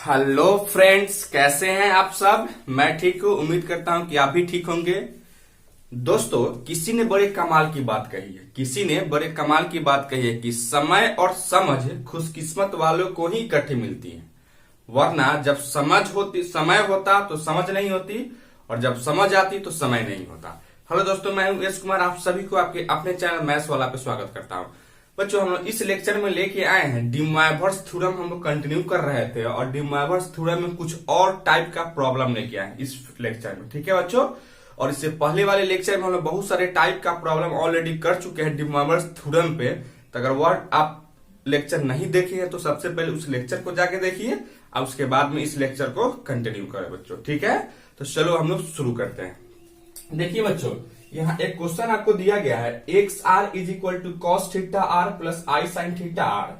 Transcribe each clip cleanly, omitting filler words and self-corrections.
Hello friends, कैसे हैं आप सब। मैं ठीक हूँ, उम्मीद करता हूँ कि आप भी ठीक होंगे। दोस्तों, किसी ने बड़े कमाल की बात कही है, कि समय और समझ खुशकिस्मत वालों को ही इकट्ठी मिलती है। वरना जब समय होता तो समझ नहीं होती, और जब समझ आती तो समय नहीं होता। हेलो दोस्तों, मैं हूं यश कुमार, आप सभी को आपके अपने चैनल मैथ्स वाला पे स्वागत करता हूं। बच्चों, हम लोग इस लेक्चर में लेके आए हैं डी मोइवरेस थ्योरम। हम लोग कंटिन्यू कर रहे थे और डी मोइवरेस थ्योरम में कुछ और टाइप का प्रॉब्लम लेके आए हैं इस लेक्चर में, ठीक है बच्चों। और इससे पहले वाले लेक्चर में हम लोग बहुत सारे टाइप का प्रॉब्लम ऑलरेडी कर चुके हैं डी मोइवरेस थ्योरम पे। तो अगर वह आप लेक्चर नहीं देखे हैं तो सबसे पहले उस लेक्चर को जाके देखिए और उसके बाद में इस लेक्चर को कंटिन्यू करें बच्चों, ठीक है। तो चलो हम लोग शुरू करते हैं। देखिए बच्चों, यहाँ एक क्वेश्चन आपको दिया गया है, x are is equal to cos theta are plus I sine theta R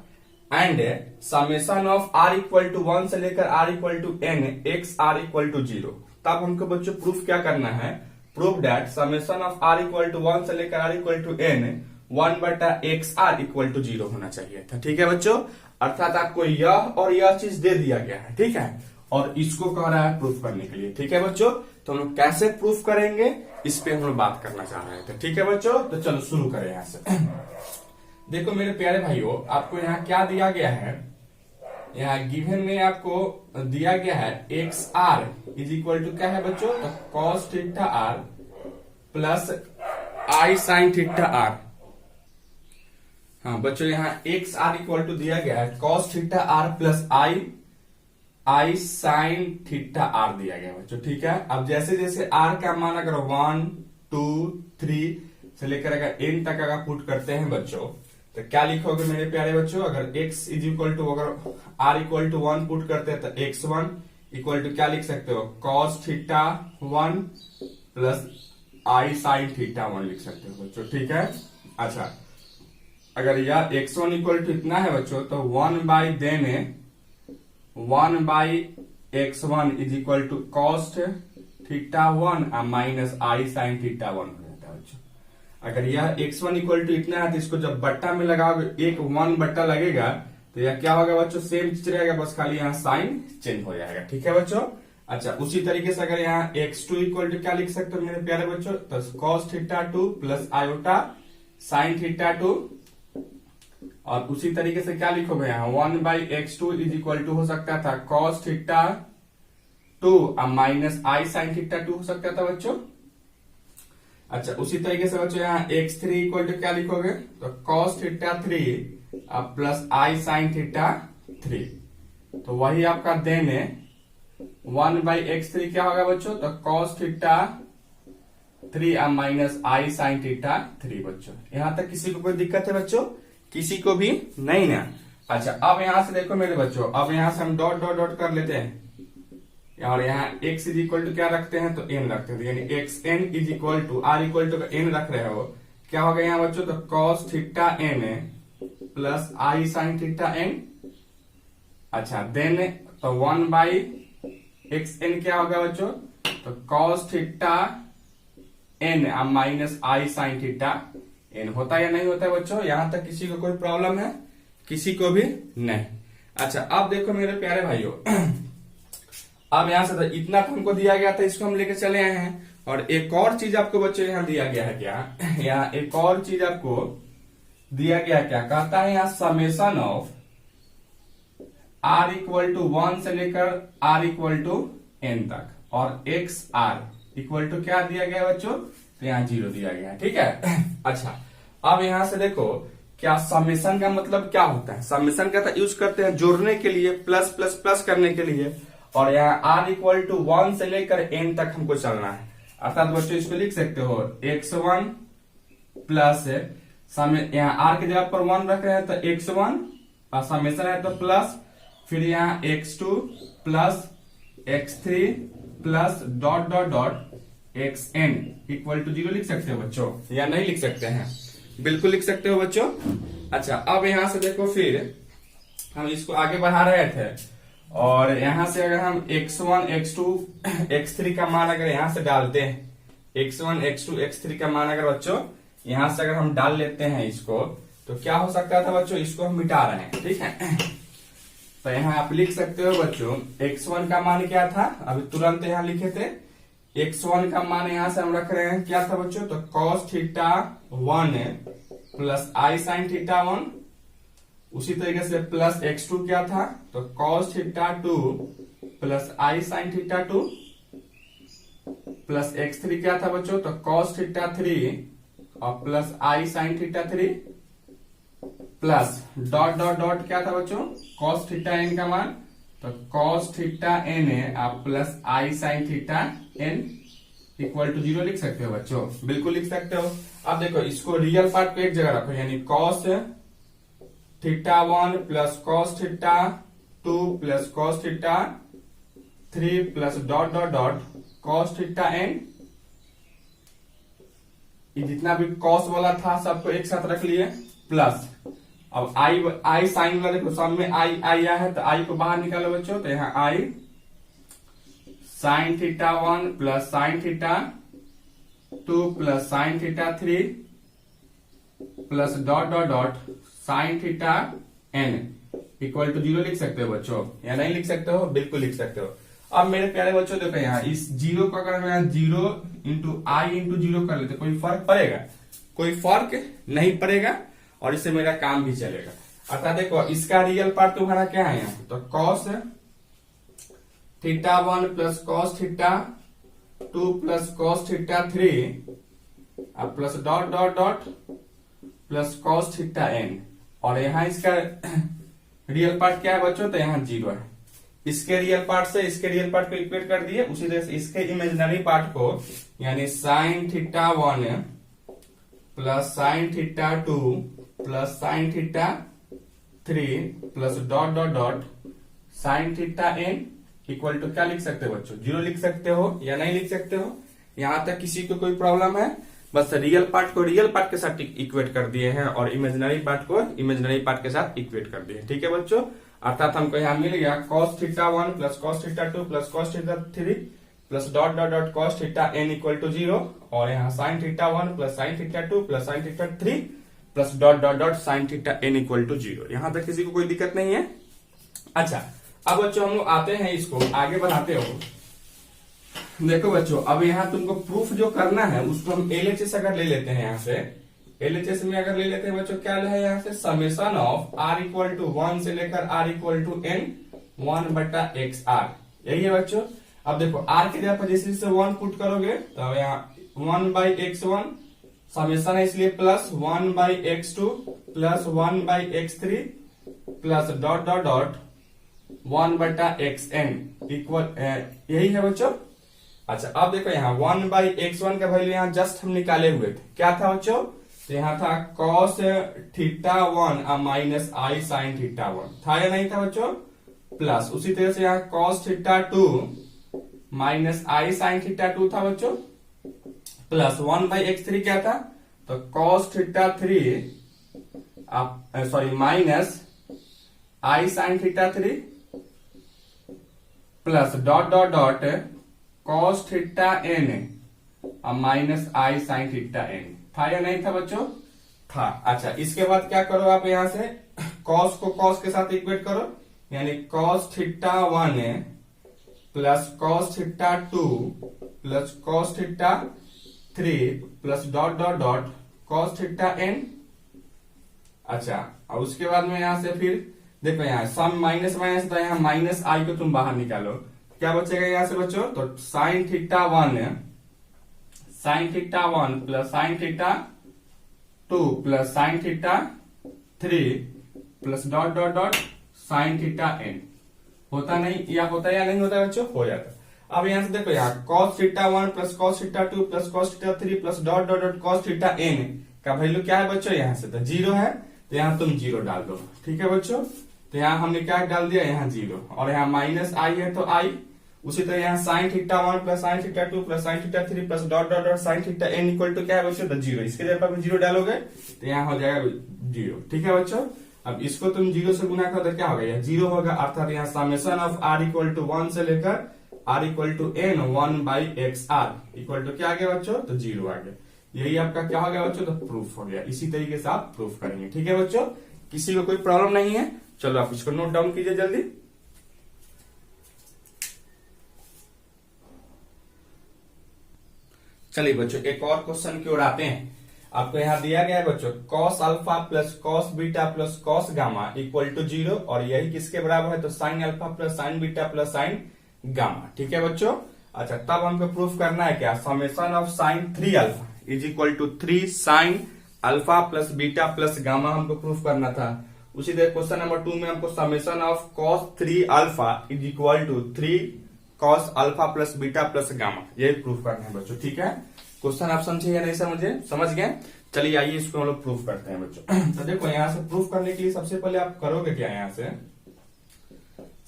and summation of R equal to 1 से लेकर R equal to N X are equal to 0। तब हमको बच्चों प्रूफ क्या करना है, proof that summation of R equal to 1 से लेकर आर इक्वल टू एन 1/एक्स आर इक्वल टू 0 होना चाहिए था, ठीक है बच्चों। अर्थात आपको यह और यह चीज दे दिया गया है, ठीक है, और इसको कह रहा है प्रूफ करने के लिए, ठीक है बच्चों। तो हम लोग कैसे प्रूफ करेंगे इस पे हम लोग बात करना चाह रहे थे, ठीक है बच्चों। तो चलो शुरू करें यहाँ से। देखो मेरे प्यारे भाइयों, आपको यहाँ क्या दिया गया है, यहाँ गिवन में आपको दिया गया है x are is equal to क्या है बच्चों, तो cos theta are plus I sine theta r. हाँ बच्चों, यहाँ एक्स आर इक्वल टू दिया गया है cos theta are plus I sine theta r दिया गया बच्चों, ठीक है। अब जैसे जैसे आर का मान अगर 1 2 3 से लेकर अगर एन तक अगर पुट करते हैं बच्चों, तो क्या लिखोगे मेरे प्यारे बच्चों। अगर x इज इक्वल टू अगर r इक्वल टू 1 पुट करते हैं तो x1 इक्वल टू क्या लिख सकते हो, कॉस थीटा 1 प्लस आई साइन थीटा 1 लिख सकते हो बच्चों, ठीक है। अच्छा, अगर यह x1 इक्वल टू इतना है बच्चों, तो 1/x1 is equal to cos theta 1 minus I sine theta 1 हो जाता है बच्चों। अगर यह x1 इक्वल टू इतना है तो इसको जब बट्टा में लगाओगे, एक 1 बट्टा लगेगा तो यह क्या होगा बच्चों, सेम चीज रहेगा, बस खाली यहाँ साइन चेंज हो जाएगा, ठीक है बच्चों। अच्छा, उसी तरीके से अगर यहाँ x2 इक्वल टू क्या लिख सकते हो मेरे प्यारे बच्चों, तो cos theta 2 plus iota sine theta 2, और उसी तरीके से क्या लिखोगे यहाँ 1/x2 इज इक्वल टू हो सकता था कॉस थीटा 2 माइनस आई साइन थीटा 2 हो सकता था बच्चों। अच्छा, उसी तरीके से बच्चों यहाँ x3 इक्वल टू क्या लिखोगे, तो कॉस थीटा 3 प्लस आई साइन थीटा 3। तो वही आपका देने 1/x3 क्या होगा बच्चों, तो कॉस थीटा 3 माइनस आई साइन थीटा 3 बच्चों। यहां तक किसी को कोई दिक्कत है बच्चों, किसी को भी नहीं ना। अच्छा, अब यहां से देखो मेरे बच्चों, अब यहां से हम डॉट डॉट डॉट कर लेते हैं, और यहाँ x इज इक्वल टू क्या रखते हैं, तो n रखते हैं, यानी x n is equal to r equal to n रख रहे हो, क्या होगा यहाँ बच्चों, तो कॉस थीटा n प्लस आई साइन थीटा n। अच्छा, देन तो 1/xn क्या होगा बच्चों, तो कॉस थीटा n माइनस आई साइन थीटा n। होता या नहीं होता है बच्चों, यहां तक किसी को कोई प्रॉब्लम है, किसी को भी नहीं। अच्छा, अब देखो मेरे प्यारे भाइयों, अब यहां से तो इतना हमको दिया गया था, इसको हम लेके चले आए हैं। और एक और चीज आपको बच्चों यहाँ दिया गया है, क्या यहाँ एक और चीज आपको दिया गया है, क्या कहता है यहाँ summation of r equal to 1 से लेकर r इक्वल टू n तक, और x r इक्वल टू क्या दिया गया है बच्चों, तो यहाँ 0 दिया गया है, ठीक है। अच्छा, अब यहां से देखो क्या समेशन का मतलब क्या होता है। समेशन का यूज करते हैं जोड़ने के लिए, प्लस प्लस प्लस करने के लिए, और यहाँ r इक्वल टू 1 से लेकर n तक हमको चलना है। अर्थात बच्चों इसको लिख सकते हो x1 प्लस यहाँ r की जगह पर 1 रख रहे हैं तो x1, और समेशन है तो प्लस, फिर यहाँ x2 plus x3 plus dot dot dot xn equal to 0 लिख सकते हो बच्चों, या नहीं लिख सकते हैं, बिल्कुल लिख सकते हो बच्चों। अच्छा, अब यहां से देखो, फिर हम इसको आगे बढ़ा रहे थे, और यहां से अगर हम x1 x2 x3 का मान अगर यहां से डालते हैं, x1 x2 x3 का मान अगर बच्चों यहां से अगर हम डाल लेते हैं इसको, तो क्या हो सकता था बच्चों, इसको हम मिटा रहे हैं, ठीक है। तो यहाँ आप लिख सकते हो बच्चों x1 का मान क्या था, अभी तुरंत यहाँ लिखे थे। x1 का मान यहां से हम रख रहे हैं, क्या था बच्चों, तो cos थीटा 1 प्लस आई साइन थीटा 1। उसी तरीके से प्लस x2 क्या था, तो cos थीटा 2 प्लस आई साइन थीटा 2 प्लस x3 क्या था बच्चों, तो cos थीटा 3 और प्लस आई sine theta 3 plus dot dot dot क्या था बच्चों, cos थीटा n का मान, तो cos थीटा n आप plus I sine theta n equal to 0 लिख सकते हो बच्चों, बिल्कुल लिख सकते हो। अब देखो इसको रियल पार्ट को एक जगह रखो, यानी cos theta 1 plus cos theta 2 plus cos theta 3 plus dot dot dot cos theta n। ये जितना भी cos वाला था सबको एक साथ रख लिए, प्लस अब आई साइन वाले देखो सामने आई आया है, तो आई को बाहर निकालो बच्चों, तो यहाँ I sine theta 1 plus sine theta 2 plus sine theta 3 plus dot dot dot sine theta n equal to 0 लिख सकते हो बच्चों, या नहीं लिख सकते हो, बिल्कुल लिख सकते हो। अब मेरे प्यारे बच्चों देखो यहाँ इस जीरो को अगर मैं 0 इंटू आई इंटू 0 कर लेते, कोई फर्क पड़ेगा, कोई फर्क नहीं पड़ेगा, और इससे मेरा काम भी चलेगा। अर्थात देखो इसका रियल पार्ट तुम्हारा क्या है यहाँ, तो cos theta 1 plus cos theta 2 plus cos theta 3 अब plus dot dot dot plus cos theta n, और यहाँ इसका रियल पार्ट क्या है बच्चों, तो यहाँ 0 है। इसके रियल पार्ट से इसके रियल पार्ट को इक्वेट कर दिए, उसी तरह से इसके इमेजिनरी पार्ट को यानी sine theta 1 plus sine theta 2 plus sine theta 3 plus dot dot dot sine theta n equal to क्या लिख सकते हो बच्चों, 0 लिख सकते हो या नहीं लिख सकते हो। यहां तक किसी को कोई प्रॉब्लम है, बस रियल पार्ट को रियल पार्ट के साथ इक्वेट कर दिए हैं और इमेजिनरी पार्ट को इमेजिनरी पार्ट के साथ इक्वेट कर दिए, ठीक है बच्चों। अर्थात हमको यहाँ मिल गया cos theta 1 plus cos theta 2 plus cos theta 3 plus dot dot dot cos theta n equal to 0, और यहाँ sine theta 1 plus sine theta 2 plus sine theta 3 plus dot dot dot sine theta n equal to 0। यहां तक किसी को कोई दिक्कत नहीं है। अच्छा अब बच्चों हम लोग आते हैं, इसको आगे बढ़ाते हो। देखो बच्चों अब यहाँ तुमको प्रूफ जो करना है उसको हम LHS अगर ले लेते हैं, यहाँ से LHS में अगर ले लेते हैं बच्चों, क्या है यहाँ से summation of r equal to 1 से लेकर r इक्वल टू n 1 बटा x r, यही है बच्चों। अब देखो r के जगह पर जैसे जैसे 1 पुट करोगे तो यहाँ 1 बाई x1 समेशन है, इसलिए plus 1 by x2 plus 1 by x3 plus dot dot dot 1 बटा xn इक्वल, यही है बच्चों। अच्छा अब देखो यहाँ 1 बाई x1 का वैल्यू यहाँ जस्ट हम निकाले हुए थे, क्या था बच्चों, तो यहाँ था cos थीटा 1 माइनस आई साइन थीटा 1 था या नहीं था बच्चों, प्लस उसी तरह से यहाँ cos थीटा 2 माइनस आई साइन थीटा 2 था बच्चों, प्लस 1 बाई x3 क्या था, तो cos थीटा 3 सॉरी माइनस आई sine theta 3 plus dot dot dot cos theta n minus आई साइन थीटा n था या नहीं था बच्चों, था। अच्छा इसके बाद क्या करो आप यहाँ से cos को cos के साथ इक्वेट करो, यानी cos theta 1 plus cos theta 2 plus cos theta 3 plus dot dot dot cos theta n। अच्छा और उसके बाद में यहाँ से फिर देखो यहाँ सम माइनस माइनस, तो यहाँ माइनस आई को तुम बाहर निकालो, क्या बचेगा यहाँ से बच्चों, तो sign theta 1 plus sine theta 2 plus sine theta 3 plus dot dot dot sine theta n। होता नहीं या होता या नहीं होता बच्चों, हो जाता। अब यहाँ से देखो यहाँ cos theta 1 plus cos theta 2 plus cos theta 3 plus dot dot dot cos theta n का वैल्यू क्या है बच्चों, यहाँ से तो 0 है, तो यहाँ तुम 0 डाल दो, ठीक है बच्चों। तो यहाँ हमने क्या डाल दिया, यहाँ 0, और यहाँ माइनस आई है तो आई, उसी तरह यहाँ sine theta 1 plus sine theta 2 plus sine theta 3 plus dot dot dot sine theta n equal to क्या है बच्चों, तो 0। इसके जगह पर 0 डालोगे तो यहाँ हो जाएगा 0, ठीक है बच्चों। अब इसको तुम 0 से गुना करो तो क्या होगा, यह 0 होगा, अर्थात यहाँ summation of r equal to 1 से लेकर r equal to n 1 by x are equal to क्या आ गया बच्चों, तो 0 आ गया। यही आपका क्या हो गया बच्चों, तो प्रूफ हो गया। इसी तरीके से आप प्रूफ करेंगे, ठीक है बच्चों। किसी को कोई प्रॉब्लम नहीं है। चलो आप इसको नोट डाउन कीजिए जल्दी। चलिए बच्चों एक और क्वेश्चन की ओर आते हैं। आपको यहाँ दिया गया है बच्चों cos alpha plus cos beta plus cos gamma equal to 0 और यही किसके बराबर है, तो sin alpha plus sin beta plus sin gamma. ठीक है बच्चों। अच्छा तब हमको प्रूफ करना है क्या, summation of sin 3 alpha is equal to 3 sin alpha plus beta plus gamma हमको प्रूफ करना था। उसी तरह क्वेश्चन नंबर 2 में हमको summation of cos 3 alpha is equal to 3 cos alpha plus beta plus gamma, यही प्रूफ करना है बच्चों। ठीक है, क्वेश्चन आप समझे या नहीं समझे, समझ गए। चलिए आइए इसको हम लोग प्रूफ करते हैं बच्चों। तो देखो यहाँ से प्रूफ करने के लिए सबसे पहले आप करोगे क्या, यहाँ से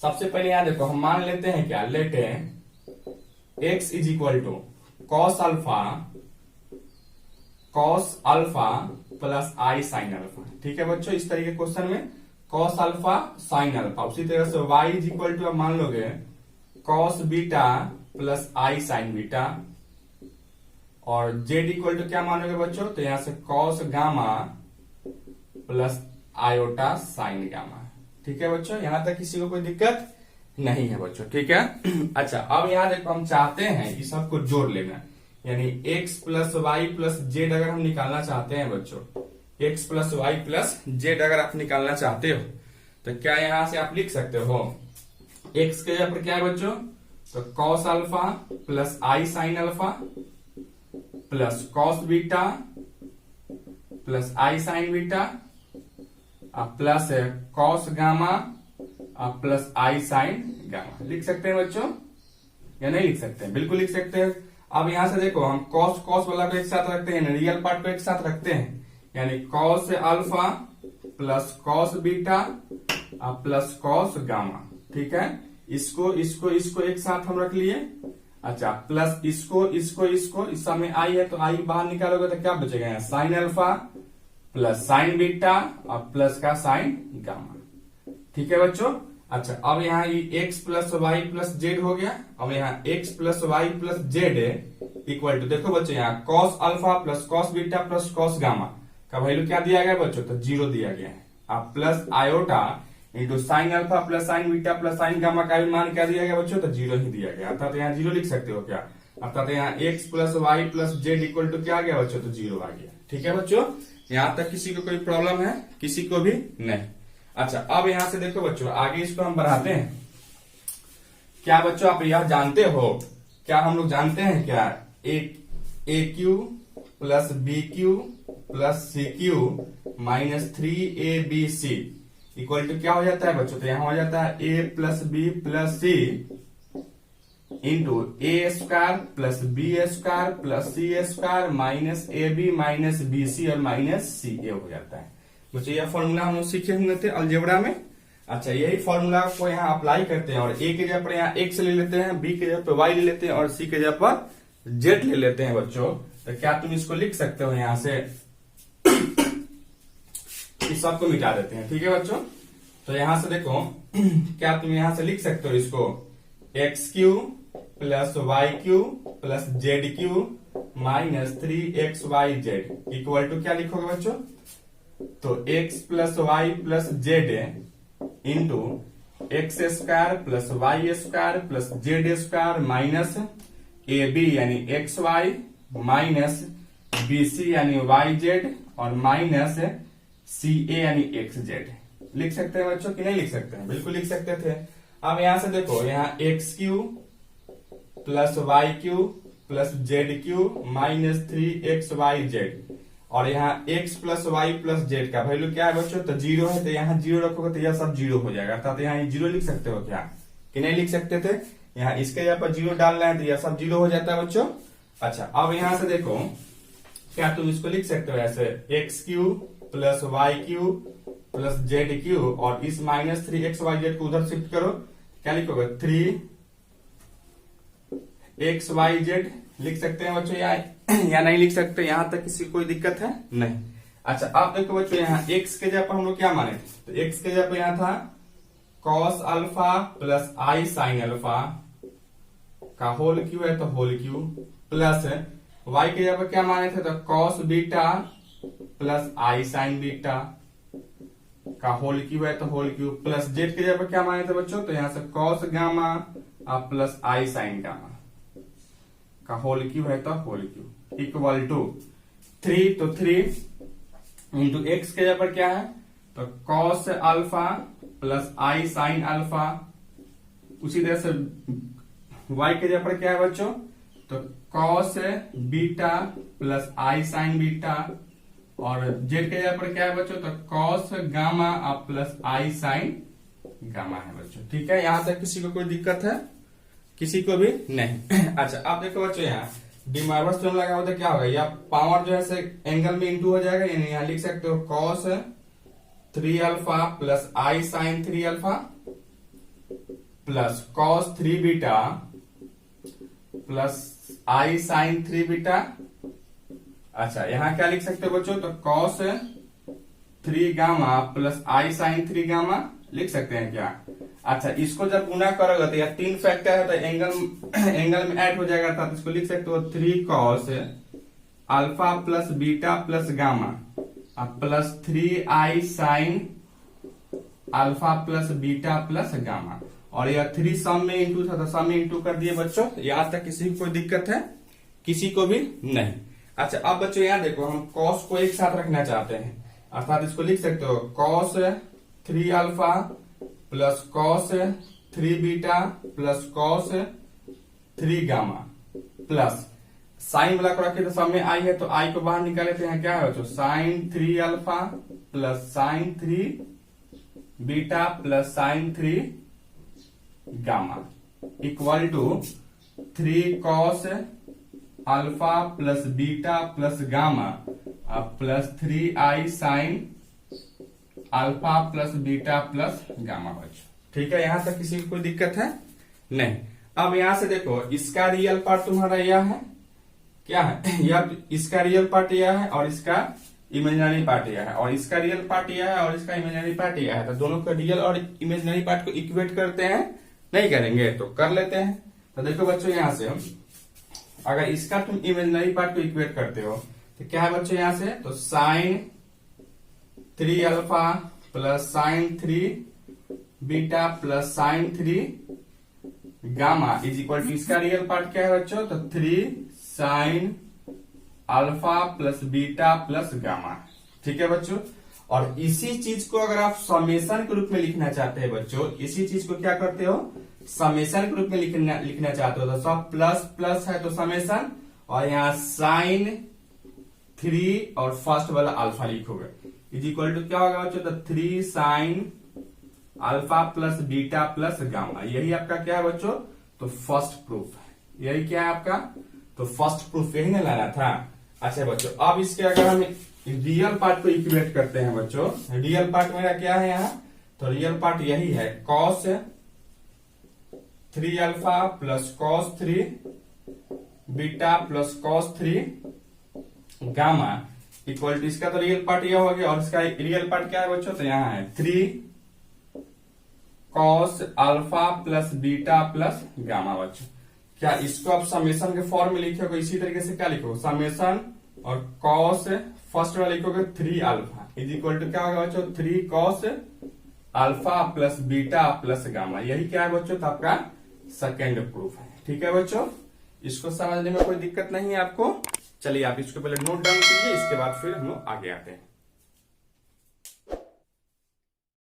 सबसे पहले यहाँ देखो हम मान लेते हैं क्या, लेते x is equal to cos alpha plus I sine alpha. ठीक है बच्चों, इस तरीके क्वेश्चन में cos अल्फा साइन अल्फा। उसी तरह से y इज इक्वल टू आप मान लोगे cos बीटा प्लस आई साइन बीटा, और z इक्वल टू क्या मानोगे बच्चों, तो यहां से cos gamma plus iota sine gamma. ठीक है बच्चों, यहां तक किसी को कोई दिक्कत नहीं है बच्चों। ठीक है। अच्छा अब यहां देखो हम चाहते हैं इस सबको जोड़ लेना, यानी x plus Y plus z अगर हम निकालना चाहते हैं बच्चों, x plus Y plus z अगर आप निकालना चाहते हो तो क्या यहां से आप लिख सकते हो, x के जगह पर क्या है बच्चों, तो cos अल्फा प्लस आई sine alpha plus cos beta plus आई sine beta plus cos gamma plus आई साइन गामा। लिख सकते हैं बच्चों या नहीं लिख सकते हैं, बिल्कुल लिख सकते हैं। अब यहां से देखो हम cos वाला को एक साथ रखते हैं, रियल पार्ट को एक साथ रखते हैं, यानी cos alpha plus cos beta plus cos gamma. ठीक है, इसको इसको इसको एक साथ हम रख लिए। अच्छा प्लस इसको इसको इसको, इस समय आई है तो आई बाहर निकालोगे तो क्या बचेगा, यहाँ sine alpha plus sine beta और प्लस का साइन गामा। ठीक है बच्चों। अच्छा अब यहाँ ये x plus Y plus z हो गया। अब यहाँ x plus Y plus z equal to, देखो बच्चों यहाँ cos alpha plus cos beta plus cos gamma का वैल्यू क्या दिया गया बच्चों, तो 0 दिया गया है। अब plus iota into sine alpha plus sine beta plus sign gamma का भी मान क्या दिया गया बच्चों, तो 0 ही दिया गया। अर्थात यहाँ 0 लिख सकते हो क्या, अर्थात यहाँ x plus Y plus z equal to क्या आ गया बच्चों, तो 0 आ गया। ठीक है बच्चों, यहाँ तक किसी को कोई प्रॉब्लम है, किसी को भी नहीं। अच्छा अब यहां से देखो बच्चों आगे इसको हम बढ़ाते हैं। क्या बच्चों आप यह जानते हो, क्या हम लोग जानते हैं क्या, A cube plus B cube plus C cube minus 3abc equal to क्या हो जाता है बच्चों, तो यहां हो जाता है a plus b plus c into a square plus b square plus c square minus A b minus B c और माइनस सी ए हो जाता है बच्चों। यह फॉर्मूला हम लोग सीखे हुए थे अलजेब्रा में। अच्छा यही फॉर्मूला को यहाँ अप्लाई करते हैं और ए के जगह पर यहाँ x ले लेते हैं, बी के जगह पर y ले लेते हैं और सी के जगह पर z ले लेते हैं बच्चों। तो क्या तुम इसको लिख सकते हो, यहाँ से इस सबको मिटा देते हैं। ठीक है बच्चों, तो यहां से देखो क्या तुम यहां से लिख सकते हो इसको X cube plus Y cube plus Z cube minus 3xyz equal to क्या लिखोगे बच्चों, तो x plus Y plus Z into X square plus Y square plus Z square minus ए बी यानी X Y minus B C यानी Y Z और minus C A यानी X Z. लिख सकते हैं बच्चों कि नहीं लिख सकते हैं, बिल्कुल लिख सकते थे। अब यहां से देखो यहाँ x cube plus Y cube plus Z cube minus 3xyz और यहाँ x plus Y plus z का वैल्यू क्या है बच्चों, तो 0 है, तो यहाँ 0 रखोगे तो यह सब 0 हो जाएगा। अर्थात यहाँ 0 लिख सकते हो क्या, कि नहीं लिख सकते थे। यहाँ इसके जगह पर 0 डाल रहे हैं तो यह सब 0 हो जाता है बच्चों। अच्छा अब यहां से देखो क्या तुम इसको लिख सकते हो ऐसे x cube plus Y cube plus Z cube और इस माइनस 3xyz को उधर शिफ्ट करो, क्या लिखोगे 3xyz लिख सकते हैं बच्चों या नहीं लिख सकते, यहां तक किसी को कोई दिक्कत है नहीं। अच्छा अब देखो बच्चों यहाँ x के जगह पर हम लोग क्या माने थे, तो x के जगह पर यहाँ था cos अल्फा प्लस आई साइन अल्फा का होल क्यू है तो होल क्यू प्लस y के जगह पर क्या माने थे, तो cos बीटा प्लस आई साइन बीटा का होल क्यूब है तो होल क्यूब प्लस जेड के जगह पर क्या माने थे बच्चों, तो यहां से कॉस गामा प्लस आई साइन गामा का होल क्यूब है तो होल क्यूब इक्वल टू 3, तो 3 इंटू एक्स के जगह पर क्या है, तो कॉस अल्फा प्लस आई साइन अल्फा। उसी तरह से y के जगह पर क्या है बच्चों, तो कॉस बीटा प्लस आई साइन बीटा, और z के जगह पर क्या है बच्चों, तो कॉस गामा प्लस आई साइन गामा है बच्चों। ठीक है, यहां तक किसी को कोई दिक्कत है, किसी को भी नहीं। अच्छा अब देखो बच्चों, यहाँ डी माइनस थ्योरम लगा होता क्या होगा, या पावर जो है एंगल में इंटू हो जाएगा, यानी यहाँ लिख सकते हो कॉस 3 अल्फा प्लस आई sine 3 alpha plus cos 3 beta plus आई साइन 3 बीटा। अच्छा यहाँ क्या लिख सकते हो बच्चों, तो कॉस 3 गामा प्लस आई साइन 3 गामा लिख सकते हैं क्या। अच्छा इसको जब गुना करोगे तो यह 3 फैक्टर है तो एंगल में ऐड हो जाएगा, तो इसको लिख सकते हो 3 cos alpha plus beta plus gamma plus 3 आई sine alpha plus beta plus gamma, और यह 3 सम में इंटू था तो सम में इंटू कर दिए बच्चों। यहाँ तक किसी को कोई दिक्कत है, किसी को भी नहीं। अच्छा अब बच्चों यहाँ देखो, हम कॉस को एक साथ रखना चाहते हैं, अर्थात इसको लिख सकते हो cos 3 alpha plus cos 3 beta plus cos 3 gamma plus sign वाला को रखे तो सब में आई है तो आई को बाहर निकाले तो यहाँ क्या है बच्चों, sine 3 alpha plus sine 3 beta plus sine 3 gamma equal to 3 cos alpha plus beta plus gamma plus 3 I sine alpha plus beta plus gamma बच्चों। ठीक है, यहां तक किसी को कोई दिक्कत है नहीं। अब यहां से देखो, इसका रियल पार्ट तुम्हारा यह है, क्या है यह, इसका रियल पार्ट यह है और इसका इमेजिनरी पार्ट यह है, और इसका रियल पार्ट यह है और इसका इमेजिनरी पार्ट यह है। तो दोनों का रियल और इमेजिनरी पार्ट को इक्वेट करते हैं, नहीं करेंगे तो कर लेते हैं। तो देखो बच्चों यहां से हम अगर इसका तुम इमेजिनरी पार्ट को इक्वेट करते हो तो क्या है बच्चों, यहां से तो sine 3 alpha plus sine 3 beta plus sine 3 gamma is equal to, इसका रियल पार्ट क्या है बच्चों, तो 3 sine alpha plus beta plus gamma. ठीक है बच्चों, और इसी चीज को अगर आप समेशन के रूप में लिखना चाहते हैं बच्चों, इसी चीज को क्या करते हो, समेशन के रूप में लिखना चाहते हो, तो सब प्लस प्लस है तो समेशन, और यहाँ साइन 3 और फर्स्ट वाला अल्फा लिखोगे इज इक्वल टू क्या होगा बच्चों, तो 3 sine alpha plus beta plus gamma. यही आपका क्या है बच्चों, तो फर्स्ट प्रूफ है। यही क्या है आपका, तो फर्स्ट प्रूफ यही ना लाना था। अच्छा बच्चों अब इसके अगर हम रियल पार्ट को इक्वेट करते हैं बच्चों, रियल पार्ट मेरा क्या है यहाँ, तो रियल पार्ट यही है cos 3 alpha plus cos 3 beta plus cos 3 gamma equal to, इसका तो रियल पार्ट यह हो गया और इसका रियल पार्ट क्या है बच्चों, तो यहाँ है 3 cos alpha plus beta plus gamma बच्चों। क्या इसको आप समेशन के फॉर्म में लिखोगे, इसी तरीके से क्या लिखोगे, समेशन और कॉस फर्स्ट वाला लिखोगे 3 अल्फा इज इक्वल टू क्या होगा बच्चों, 3 cos alpha plus beta plus gamma. यही क्या है बच्चों, तो आपका सेकेंड प्रूफ है। ठीक है बच्चों, इसको समझने में कोई दिक्कत नहीं है आपको। चलिए आप इसको पहले नोट डाउन कीजिए, इसके बाद फिर हम लोग आगे आते हैं।